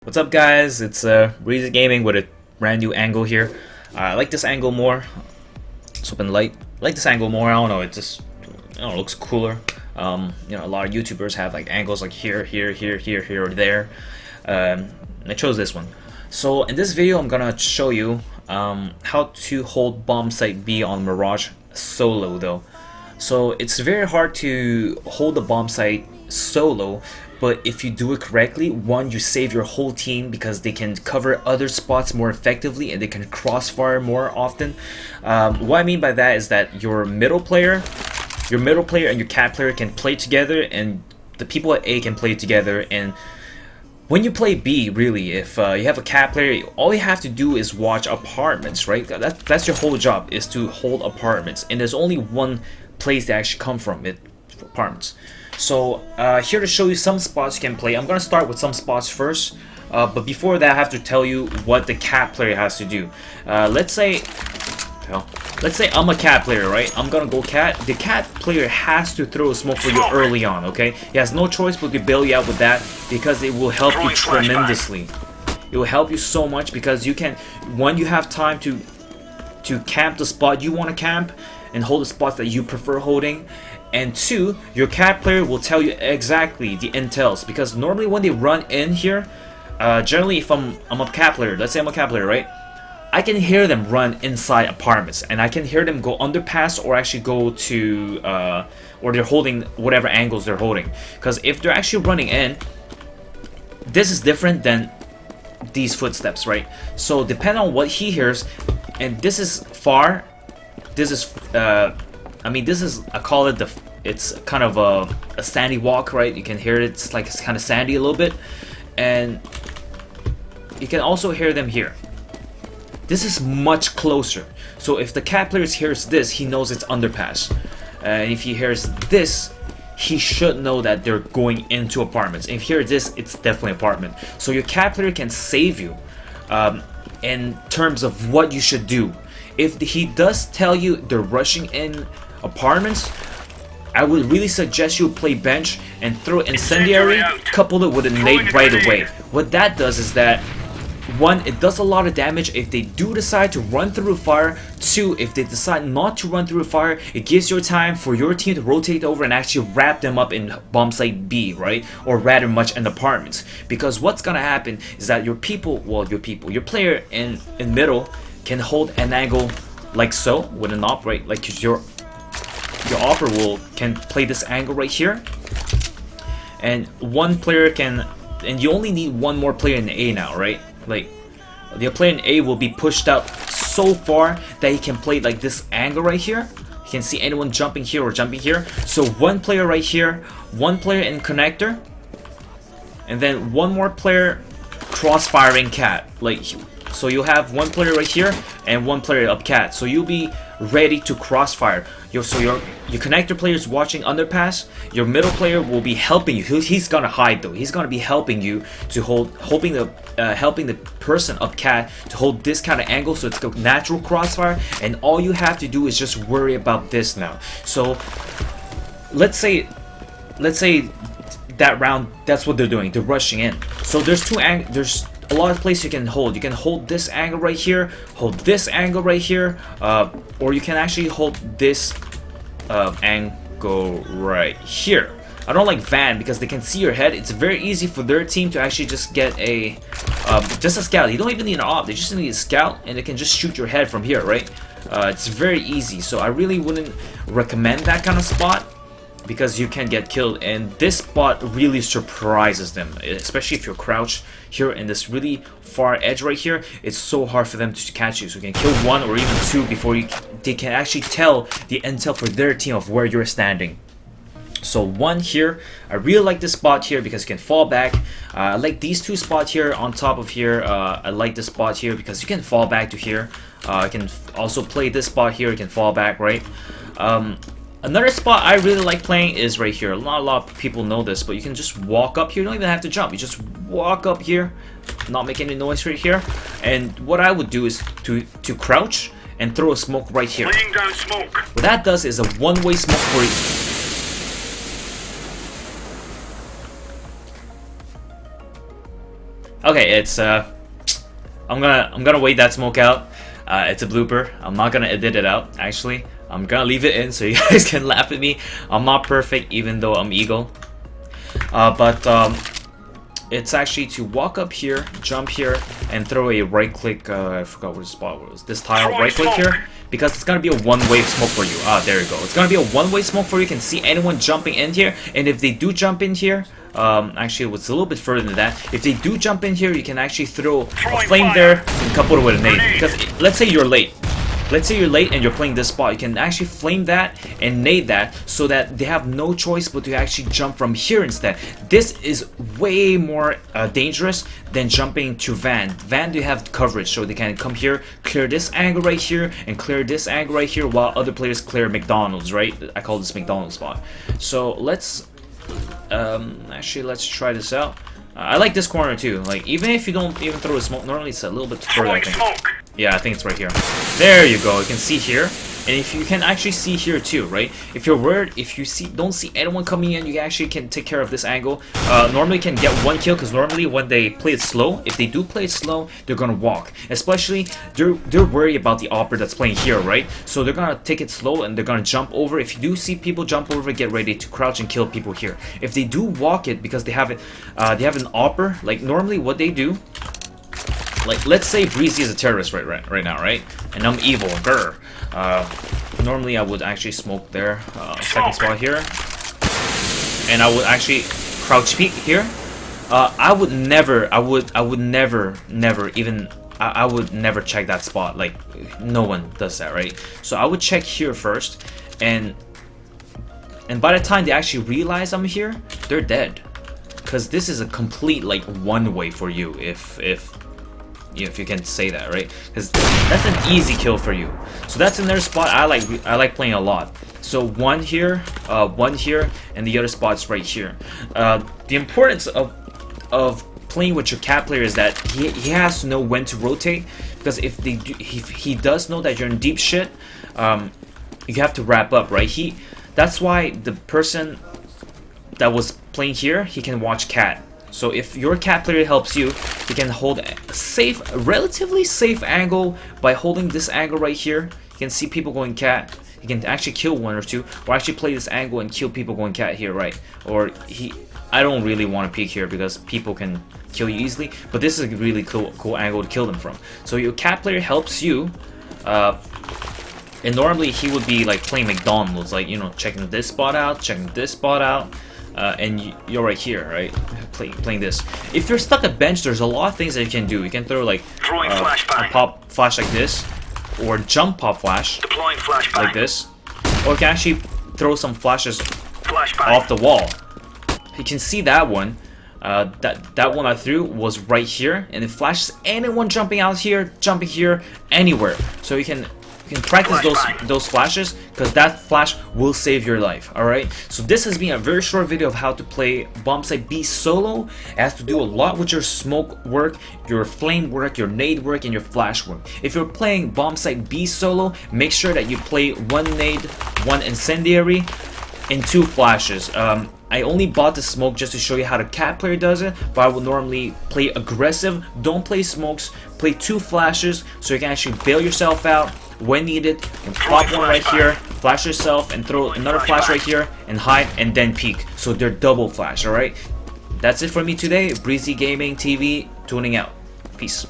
What's up, guys? It's Breezy Gaming with a brand new angle here. I like this angle more. It's open light. I like this angle more. I don't know. It just looks cooler. A lot of YouTubers have like angles like here, or there. I chose this one. So in this video, I'm gonna show you how to hold Bombsite B on Mirage solo though. So it's very hard to hold the Bombsite solo, but if you do it correctly, one, you save your whole team because they can cover other spots more effectively and they can crossfire more often. What I mean by that is that your middle player and your cat player can play together, and the people at A can play together. And when you play B, really, if you have a cat player, all you have to do is watch apartments, right? That's your whole job, is to hold apartments, and there's only one place they actually come from, apartments. So here to show you some spots you can play. I'm gonna start with some spots first, but before that I have to tell you what the cat player has to do. Let's say I'm a cat player, right? I'm gonna go cat. The cat player has to throw a smoke for you early on, okay? He has no choice but to bail you out with that, because it will help you tremendously. It will help you so much, because you can, one, you have time to camp the spot you want to camp and hold the spots that you prefer holding. And two, your cat player will tell you exactly the intels, because normally when they run in here, generally if I'm a cat player, let's say I'm a cat player, right? I can hear them run inside apartments, and I can hear them go underpass or actually go to, or they're holding whatever angles they're holding. Because if they're actually running in, this is different than these footsteps, right? So depending on what he hears, and this is far, this is, this is, I call it it's kind of a sandy walk, right? You can hear it, it's like, it's kind of sandy a little bit. And you can also hear them here. This is much closer. So if the cat player hears this, he knows it's underpass. And if he hears this, he should know that they're going into apartments. And if you hear this, it's definitely apartment. So your cat player can save you in terms of what you should do. If he does tell you they're rushing in apartments, I would really suggest you play bench and throw incendiary, couple it with a nade right away. What that does is that, one, it does a lot of damage if they do decide to run through fire. Two, if they decide not to run through fire, it gives you time for your team to rotate over and actually wrap them up in Bombsite B, right? Or rather much in apartments. Because what's gonna happen is that your player in middle can hold an angle like so with an op, right? Like your opper can play this angle right here, and one player can, and you only need one more player in A now, right? Like the player in A will be pushed out so far that he can play like this angle right here. You can see anyone jumping here or jumping here. So one player right here, one player in connector, and then one more player cross-firing cat. Like, so you'll have one player right here and one player up cat. So you'll be ready to crossfire. Your connector player is watching underpass. Your middle player will be helping you. He's gonna hide though. He's gonna be helping you to helping the person up cat to hold this kind of angle, so it's a natural crossfire. And all you have to do is just worry about this now. So let's say that round, that's what they're doing. They're rushing in. So there's a lot of places you can hold. You can hold this angle right here, hold this angle right here, or you can actually hold this angle right here. I don't like van because they can see your head. It's very easy for their team to actually just get just a scout. You don't even need an op. They just need a scout, and they can just shoot your head from here, right? It's very easy. So I really wouldn't recommend that kind of spot, because you can get killed, and this spot really surprises them, especially if you're crouched here in this really far edge right here. It's so hard for them to catch you, so you can kill one or even two before they can actually tell the intel for their team of where you're standing. So one here, I really like this spot here because you can fall back. I like these two spots here on top of here. I like this spot here because you can fall back to here. You can also play this spot here, you can fall back, right? Another spot I really like playing is right here. Not a lot of people know this, but you can just walk up here. You don't even have to jump. You just walk up here, not make any noise right here. And what I would do is to crouch and throw a smoke right here. Laying down smoke. What that does is a one-way smoke for you. Okay, it's I'm gonna wait that smoke out. It's a blooper. I'm not gonna edit it out. Actually, I'm gonna leave it in so you guys can laugh at me. I'm not perfect, even though I'm Eagle. But it's actually to walk up here, jump here, and throw a right click. I forgot what the spot was. This tile, right click here, because it's gonna be a one-way smoke for you. Ah, there you go. It's gonna be a one-way smoke for you. You can see anyone jumping in here, and if they do jump in here, actually, it's a little bit further than that. If they do jump in here, you can actually throw a flame there and couple it with a nade. Because let's say you're late. Let's say you're late and you're playing this spot. You can actually flame that and nade that so that they have no choice but to actually jump from here instead. This is way more dangerous than jumping to Van. Van, they have coverage, so they can come here, clear this angle right here, and clear this angle right here while other players clear McDonald's, right? I call this McDonald's spot. So let's actually, let's try this out. I like this corner too. Like, even if you don't even throw a smoke, normally it's a little bit further, I think. Yeah, I think it's right here. There you go. You can see here. And if you can actually see here too, right? If you're worried, if you don't see anyone coming in, you actually can take care of this angle. Normally you can get one kill, because normally when they play it slow, if they do play it slow, they're gonna walk. Especially they're worried about the opera that's playing here, right? So they're gonna take it slow and they're gonna jump over. If you do see people jump over, get ready to crouch and kill people here. If they do walk it because they have it, they have an opera. Like normally what they do. Like, let's say Breezy is a terrorist right now, right? And I'm evil, grr. Normally I would actually smoke there, second spot here. And I would actually crouch peek here. I would never check that spot. Like, no one does that, right? So I would check here first, and by the time they actually realize I'm here, they're dead. Because this is a complete, like, one-way for you, if you can say that, right? Because that's an easy kill for you. So that's another spot I like playing a lot. So one here, and the other spot's right here. The importance of playing with your cat player is that he has to know when to rotate, because if he does know that you're in deep shit, you have to wrap up, right? That's why the person that was playing here, he can watch cat. So if your cat player helps you, you can hold a relatively safe angle by holding this angle right here. You can see people going cat. You can actually kill one or two, or actually play this angle and kill people going cat here, right? Or I don't really want to peek here because people can kill you easily, but this is a really cool angle to kill them from. So your cat player helps you, and normally he would be like playing McDonald's, like, you know, checking this spot out, checking this spot out. And you're right here, right? Playing this. If you're stuck at bench, there's a lot of things that you can do. You can throw like a pop flash like this, or jump pop flash like this, or you can actually throw some flashes off the wall. You can see that one. That one I threw was right here, and it flashes anyone jumping out here, jumping here, anywhere. So you can practice those flashes, because that flash will save your life. Alright, so this has been a very short video of how to play Bombsite B solo. It has to do a lot with your smoke work, your flame work, your nade work, and your flash work. If you're playing Bombsite B solo, make sure that you play one nade, one incendiary, and two flashes. I only bought the smoke just to show you how the cat player does it, but I would normally play aggressive. Don't play smokes, play two flashes so you can actually bail yourself out when needed, and pop one right here, flash yourself, and throw another flash right here, and hide, and then peek. So they're double flash, alright? That's it for me today. Breezy Gaming TV, tuning out. Peace.